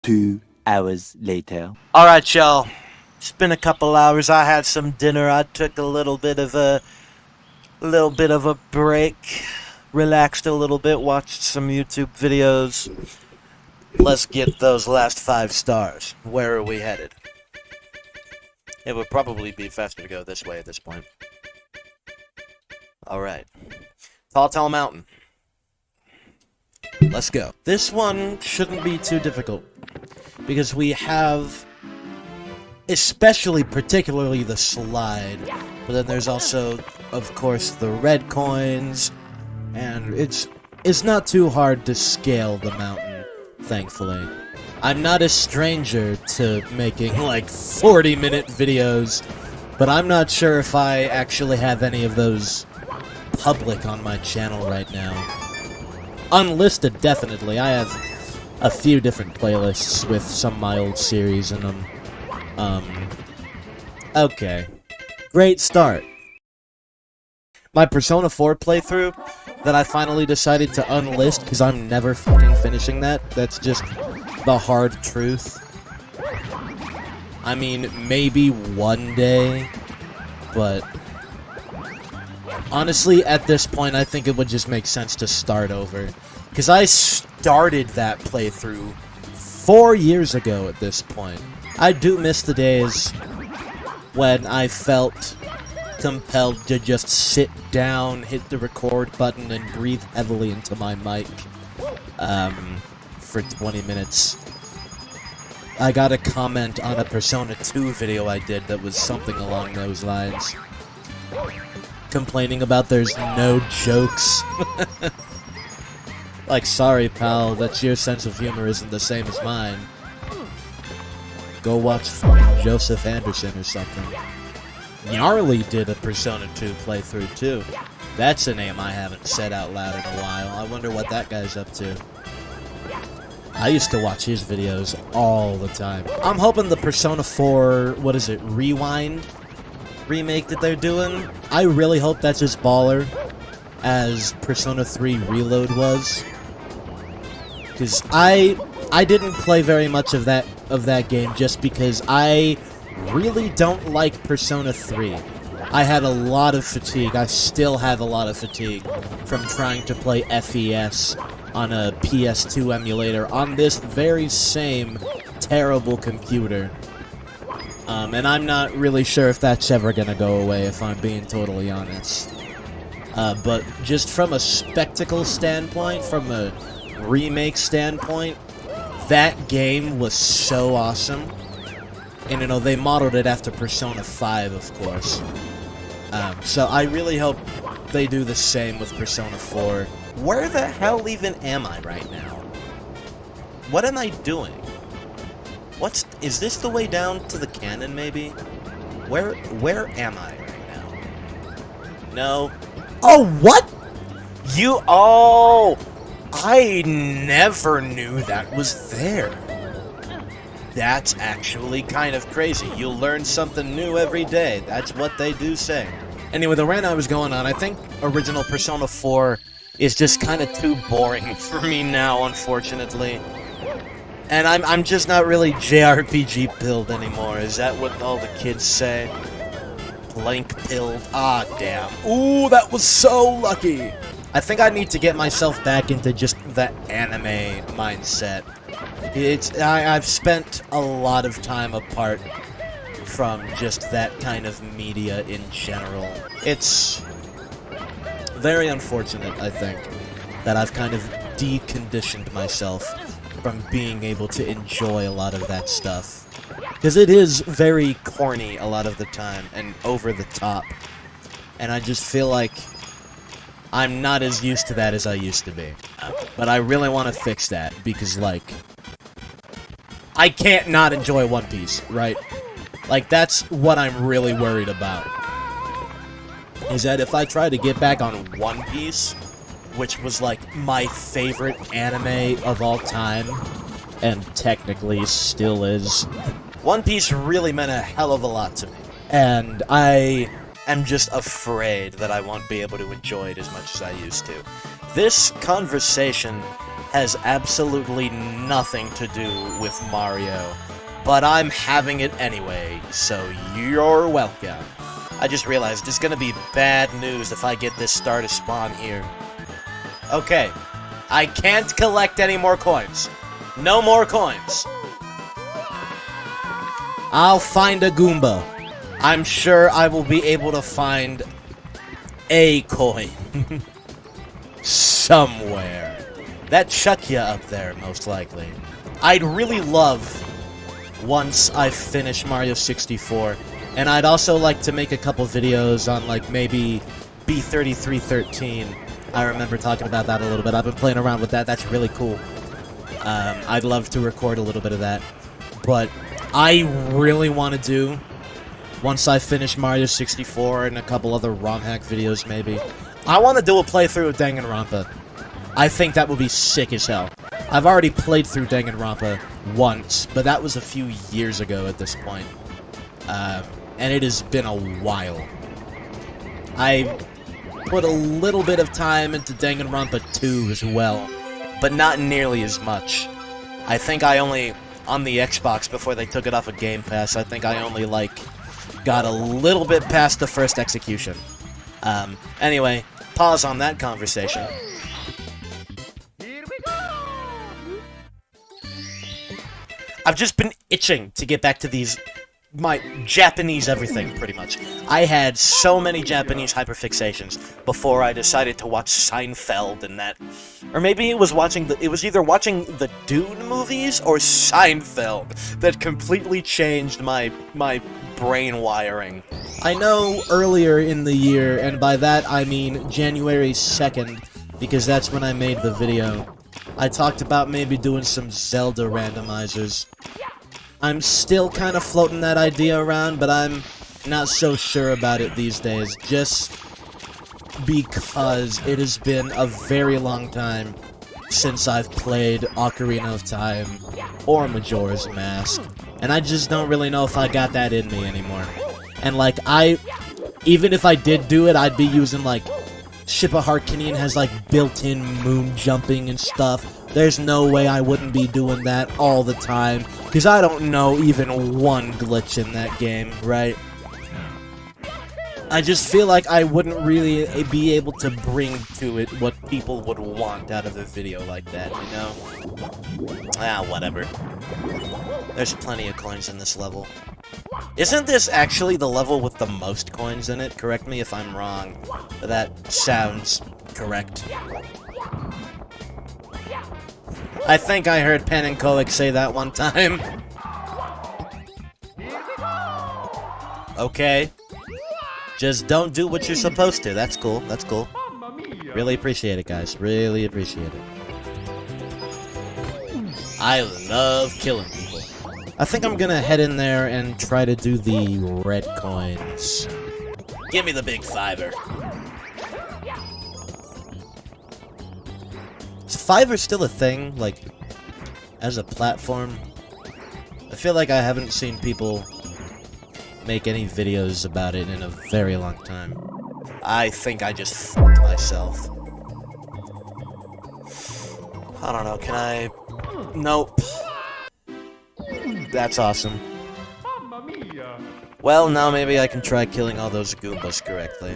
2 hours later. Alright, y'all. It's been a couple hours. I had some dinner. I took a little bit of a break. Relaxed a little bit, watched some YouTube videos. Let's get those last 5 stars. Where are we headed? It would probably be faster to go this way at this point. Alright. Tall Mountain. Let's go. This one shouldn't be too difficult, because we have, particularly the slide, but then there's also, of course, the red coins, and it's not too hard to scale the mountain, thankfully. I'm not a stranger to making, like, 40-minute videos, but I'm not sure if I actually have any of those public on my channel right now. Unlisted, definitely. I have a few different playlists with some of my old series in them. Okay. Great start. My Persona 4 playthrough that I finally decided to unlist because I'm never fucking finishing that. That's just the hard truth. I mean, maybe one day, but honestly, at this point, I think it would just make sense to start over. Because I started that playthrough 4 years ago at this point. I do miss the days when I felt compelled to just sit down, hit the record button, and breathe heavily into my mic for 20 minutes. I got a comment on a Persona 2 video I did that was something along those lines. Complaining about there's no jokes. Like, sorry pal, that your sense of humor isn't the same as mine. Go watch fucking Joseph Anderson or something. Gnarly did a Persona 2 playthrough too. That's a name I haven't said out loud in a while. I wonder what that guy's up to. I used to watch his videos all the time. I'm hoping the Persona 4, Rewind remake that they're doing, I really hope that's as baller as Persona 3 Reload was. Because I didn't play very much of that game just because I really don't like Persona 3. I had a lot of fatigue. I still have a lot of fatigue from trying to play FES on a PS2 emulator on this very same terrible computer. And I'm not really sure if that's ever gonna go away, if I'm being totally honest. But just from a spectacle standpoint, from a remake standpoint, that game was so awesome. And, you know, they modeled it after Persona 5, of course. So I really hope they do the same with Persona 4. Where the hell even am I right now? What am I doing? Is this the way down to the cannon, maybe? Where am I right now? No. Oh, what? I never knew that was there. That's actually kind of crazy. You'll learn something new every day. That's what they do say. Anyway, the rant I was going on, I think original Persona 4 is just kind of too boring for me now, unfortunately. And I'm just not really JRPG pilled anymore. Is that what all the kids say? Blank pilled? Ah, damn. Ooh, that was so lucky! I think I need to get myself back into just the anime mindset. I've spent a lot of time apart from just that kind of media in general. It's very unfortunate, I think, that I've kind of deconditioned myself from being able to enjoy a lot of that stuff. Because it is very corny a lot of the time, and over the top. And I just feel like I'm not as used to that as I used to be. But I really want to fix that, because, like, I can't not enjoy One Piece, right? Like, that's what I'm really worried about. Is that if I try to get back on One Piece, which was, like, my favorite anime of all time, and technically still is, One Piece really meant a hell of a lot to me. And I am just afraid that I won't be able to enjoy it as much as I used to. This conversation has absolutely nothing to do with Mario, but I'm having it anyway, so you're welcome. I just realized it's gonna be bad news if I get this star to spawn here. Okay, I can't collect any more coins. No more coins. I'll find a Goomba. I'm sure I will be able to find a coin. Somewhere. That Chuckya up there, most likely. I'd really love, once I finish Mario 64, and I'd also like to make a couple videos on, like, maybe B3313. I remember talking about that a little bit. I've been playing around with that. That's really cool. I'd love to record a little bit of that. But I really want to do, once I finish Mario 64 and a couple other ROM hack videos, maybe, I want to do a playthrough of Danganronpa. I think that would be sick as hell. I've already played through Danganronpa once, but that was a few years ago at this point. And it has been a while. I put a little bit of time into Danganronpa 2 as well, but not nearly as much. I think I only, on the Xbox before they took it off of Game Pass, I think I only, like, got a little bit past the first execution. Anyway, pause on that conversation. I've just been itching to get back to these, my Japanese everything, pretty much. I had so many Japanese hyperfixations before I decided to watch Seinfeld and that. Or maybe it was either watching the Dune movies or Seinfeld that completely changed my brain wiring. I know earlier in the year, and by that I mean January 2nd, because that's when I made the video, I talked about maybe doing some Zelda randomizers. I'm still kind of floating that idea around, but I'm not so sure about it these days, just because it has been a very long time since I've played Ocarina of Time or Majora's Mask, and I just don't really know if I got that in me anymore. And, like, even if I did do it, I'd be using, like, Shippa Harkinian has, like, built-in moon jumping and stuff. There's no way I wouldn't be doing that all the time, because I don't know even one glitch in that game, right? I just feel like I wouldn't really be able to bring to it what people would want out of a video like that, you know? Ah, whatever. There's plenty of coins in this level. Isn't this actually the level with the most coins in it? Correct me if I'm wrong, but that sounds correct. I think I heard Pen and Koic say that one time. Okay. Just don't do what you're supposed to. That's cool. That's cool. Really appreciate it, guys. Really appreciate it. I love killing people. I think I'm gonna head in there and try to do the red coins. Give me the big fiver. Is Fiverr still a thing, like, as a platform? I feel like I haven't seen people make any videos about it in a very long time. I think I just fucked myself. I don't know, can I... Nope. That's awesome. Well, now maybe I can try killing all those Goombas correctly.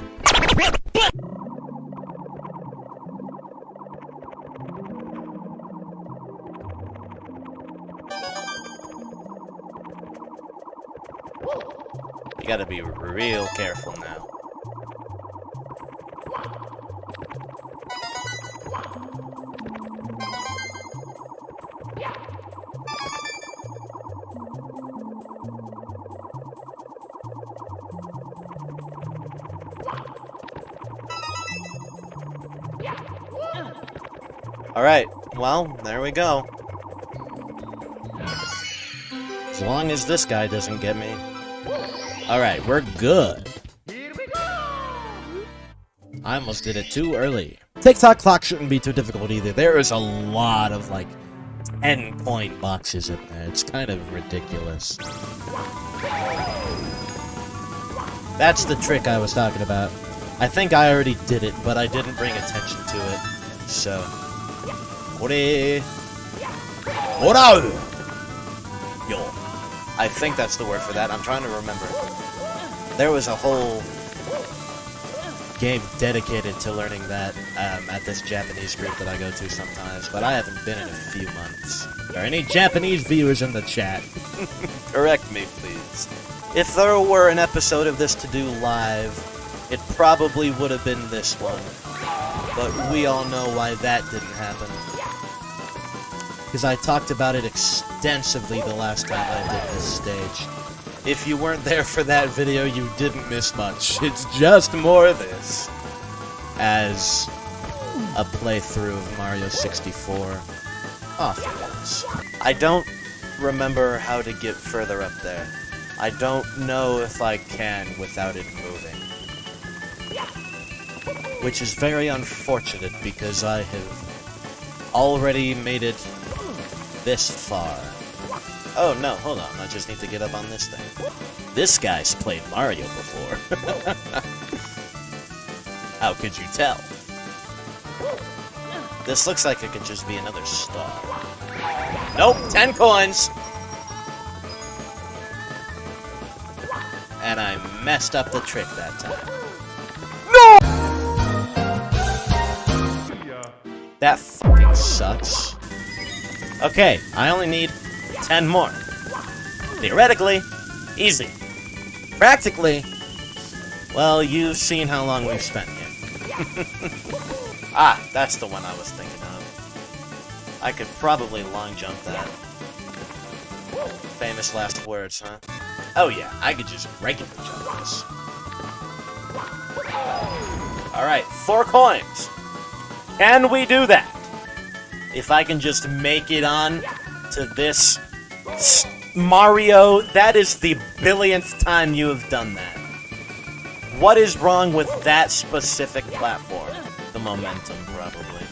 You gotta be real careful now. Alright, well, there we go. As long as this guy doesn't get me. Alright, we're good. I almost did it too early. TikTok clock shouldn't be too difficult either. There is a lot of, like, 10-coin boxes in there. It's kind of ridiculous. That's the trick I was talking about. I think I already did it, but I didn't bring attention to it. So... Ore! Ora! Yo. I think that's the word for that. I'm trying to remember. There was a whole game dedicated to learning that at this Japanese group that I go to sometimes, but I haven't been in a few months. Are there any Japanese viewers in the chat? Correct me, please. If there were an episode of this to do live, it probably would have been this one. But we all know why that didn't happen. Because I talked about it extensively the last time I did this stage. If you weren't there for that video, you didn't miss much. It's just more of this. As a playthrough of Mario 64 often is. I don't remember how to get further up there. I don't know if I can without it moving. Which is very unfortunate because I have already made it this far. Oh no, hold on, I just need to get up on this thing. This guy's played Mario before. How could you tell? This looks like it could just be another star. Nope, 10 coins! And I messed up the trick that time. No! That fucking sucks. Okay, I only need 10 more. Theoretically, easy. Practically, well, you've seen how long we've spent here. Ah, that's the one I was thinking of. I could probably long jump that. Famous last words, huh? Oh yeah, I could just regular jump this. Alright, 4 coins. Can we do that? If I can just make it on to this Mario, that is the billionth time you have done that. What is wrong with that specific platform? The momentum, probably.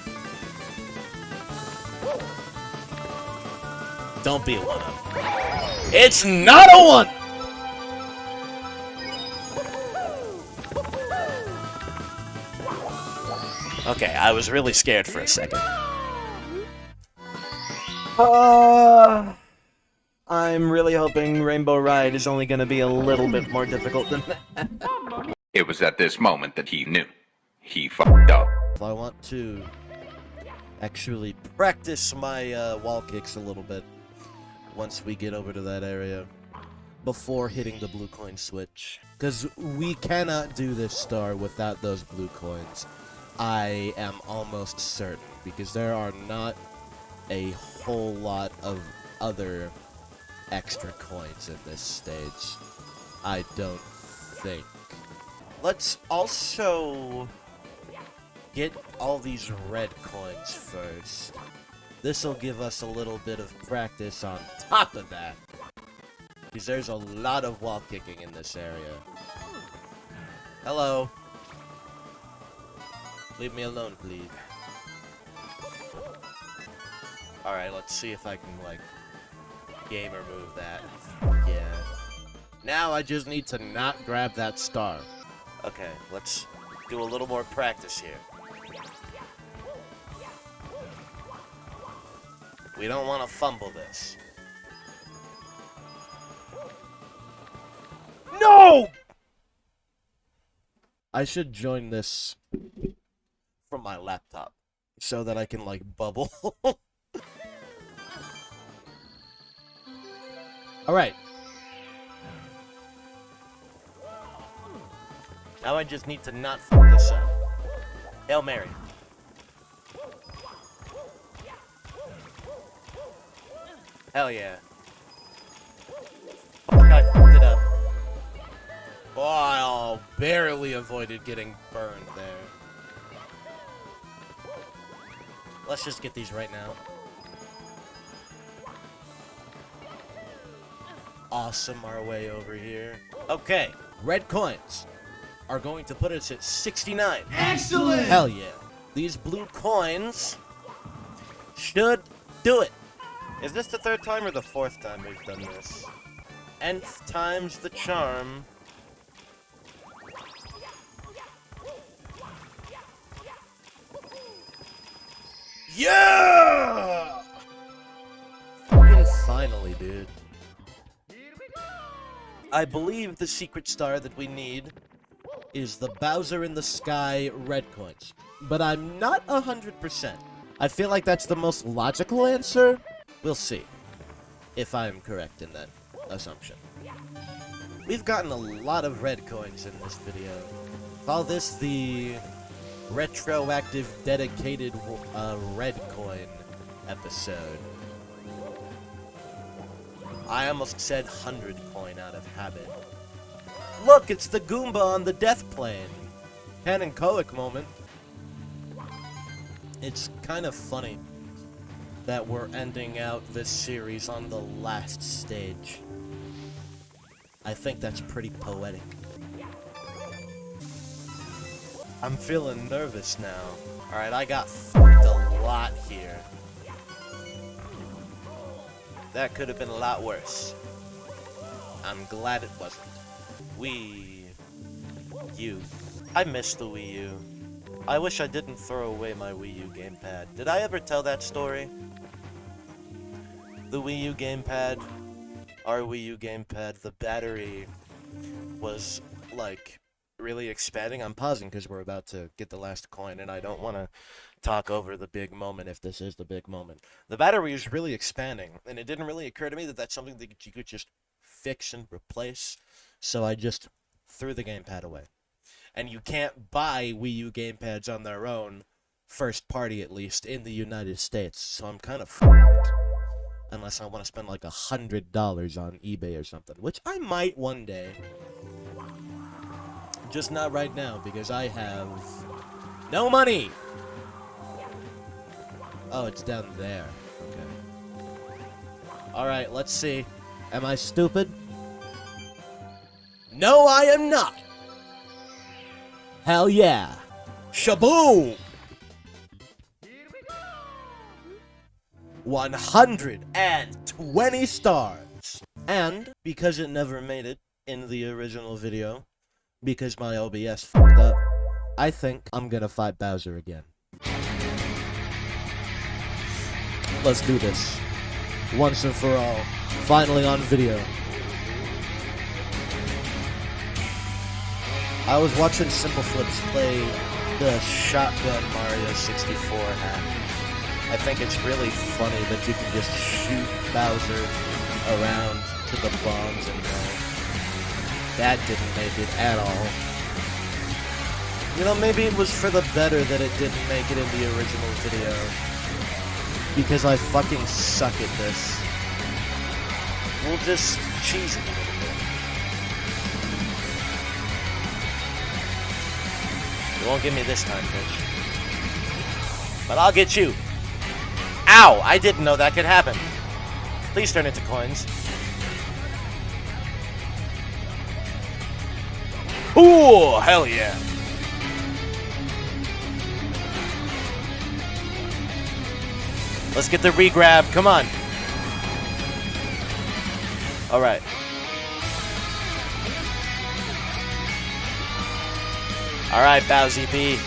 Don't be a 1-up. It's not a 1! Okay, I was really scared for a second. I'm really hoping Rainbow Ride is only gonna be a little bit more difficult than that. It was at this moment that he knew. He fucked up. I want to actually practice my wall kicks a little bit once we get over to that area before hitting the blue coin switch. Because we cannot do this star without those blue coins. I am almost certain, because there are not a whole lot of other extra coins in this stage. I don't think. Let's also get all these red coins first. This'll give us a little bit of practice on top of that. Because there's a lot of wall kicking in this area. Hello. Leave me alone, please. Alright, let's see if I can, like, gamer move that. Yeah. Now I just need to not grab that star. Okay, let's do a little more practice here. We don't want to fumble this. No! I should join this from my laptop so that I can, like, bubble. Alright. Now I just need to not fuck this up. Hail Mary. Hell yeah. Fuck, I fucked it up. Oh, I barely avoided getting burned there. Let's just get these right now. Awesome our way over here. Okay, red coins are going to put us at 69. Excellent! Hell yeah. These blue coins should do it. Is this the 3rd time or the 4th time we've done this? Nth time's the charm. Yeah! Fucking finally, dude. I believe the secret star that we need is the Bowser in the Sky red coins. But I'm not 100%. I feel like that's the most logical answer. We'll see if I'm correct in that assumption. We've gotten a lot of red coins in this video. Call this the retroactive dedicated red coin episode. I almost said 100 coin out of habit. Look, it's the Goomba on the death plane. Canonical moment. It's kind of funny that we're ending out this series on the last stage. I think that's pretty poetic. I'm feeling nervous now. Alright, I got fucked a lot here. That could have been a lot worse. I'm glad it wasn't. Wii U. I miss the Wii U. I wish I didn't throw away my Wii U gamepad. Did I ever tell that story? The Wii U gamepad, our Wii U gamepad, the battery was, like, really expanding. I'm pausing because we're about to get the last coin, and I don't want to talk over the big moment if this is the big moment. The battery is really expanding, and it didn't really occur to me that that's something that you could just fix and replace, so I just threw the gamepad away. And you can't buy Wii U gamepads on their own, first party at least, in the United States, so I'm kind of fucked. Unless I want to spend like $100 on eBay or something, which I might one day. Just not right now, because I have no money! Oh, it's down there. Okay. Alright, let's see. Am I stupid? No, I am not! Hell yeah! Shaboom! 120 stars! And, because it never made it in the original video, because my OBS fucked up, I think I'm gonna fight Bowser again. Let's do this. Once and for all. Finally on video. I was watching Simple Flips play the Shotgun Mario 64 hack. I think it's really funny that you can just shoot Bowser around to the bombs and that didn't make it at all. You know, maybe it was for the better that it didn't make it in the original video. Because I fucking suck at this. We'll just cheese it a little bit. You won't get me this time, bitch. But I'll get you. Ow! I didn't know that could happen. Please turn into coins. Ooh, hell yeah. Let's get the re-grab. Come on. Alright. Alright, Bowsy B.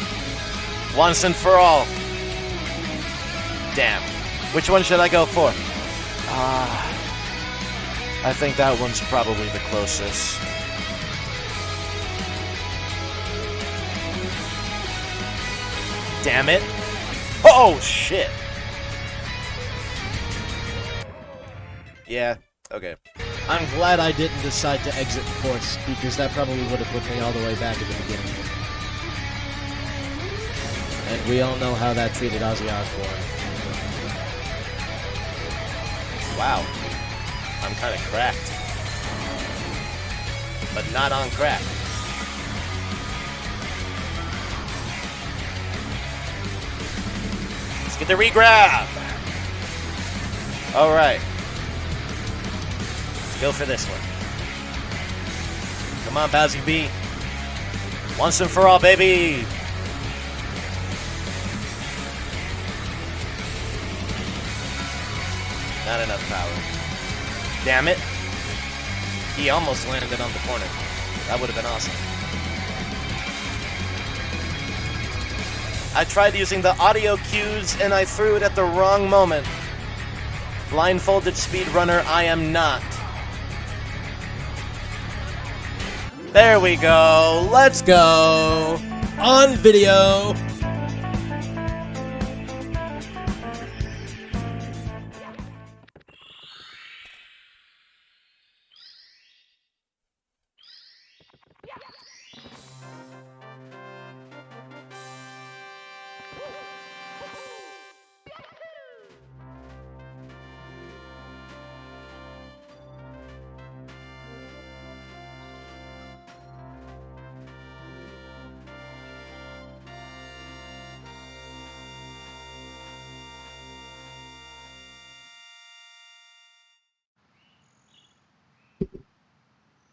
Once and for all. Damn. Which one should I go for? I think that one's probably the closest. Damn it. Oh, shit. Yeah, okay. I'm glad I didn't decide to exit course, because that probably would have put me all the way back at the beginning. And we all know how that treated Ozzy Osbourne. Wow. I'm kind of cracked. But not on crack. Let's get the re-grab! Alright. Go for this one. Come on, Bowsy B. Once and for all, baby! Not enough power. Damn it. He almost landed on the corner. That would have been awesome. I tried using the audio cues and I threw it at the wrong moment. Blindfolded speedrunner, I am not. There we go. Let's go. On video.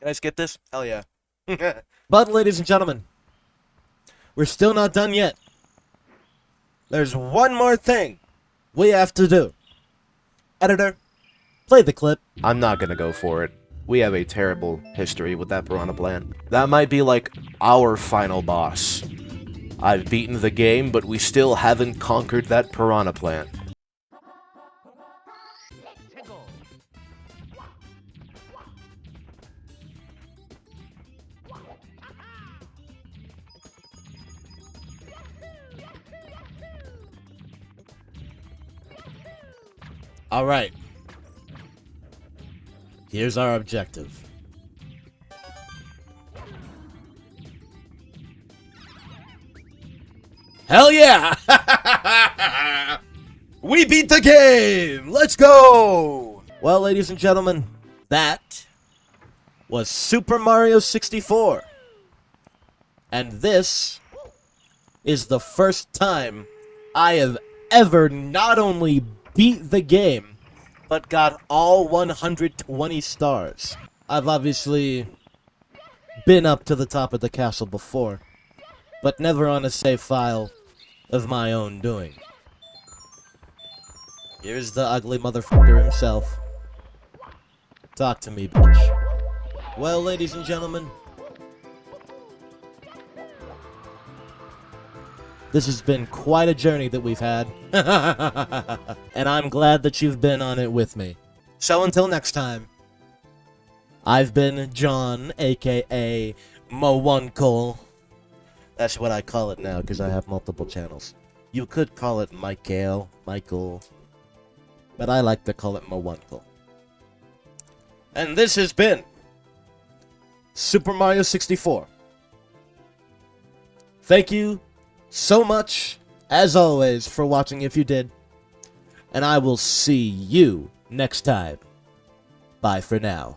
Can I skip this? Hell yeah. But, ladies and gentlemen, we're still not done yet. There's one more thing we have to do. Editor, play the clip. I'm not gonna go for it. We have a terrible history with that piranha plant. That might be like our final boss. I've beaten the game, but we still haven't conquered that piranha plant. All right. Here's our objective. Hell yeah! We beat the game! Let's go! Well, ladies and gentlemen, that was Super Mario 64. And this is the first time I have ever not only beat the game, but got all 120 stars. I've obviously been up to the top of the castle before, but never on a save file of my own doing. Here's the ugly motherfucker himself. Talk to me, bitch. Well, ladies and gentlemen, this has been quite a journey that we've had. And I'm glad that you've been on it with me. So until next time, I've been John, aka Mo'Unkle. That's what I call it now, because I have multiple channels. You could call it Michael, but I like to call it Mo'Unkle. And this has been Super Mario 64. Thank you so much, as always, for watching if you did. And I will see you next time. Bye for now.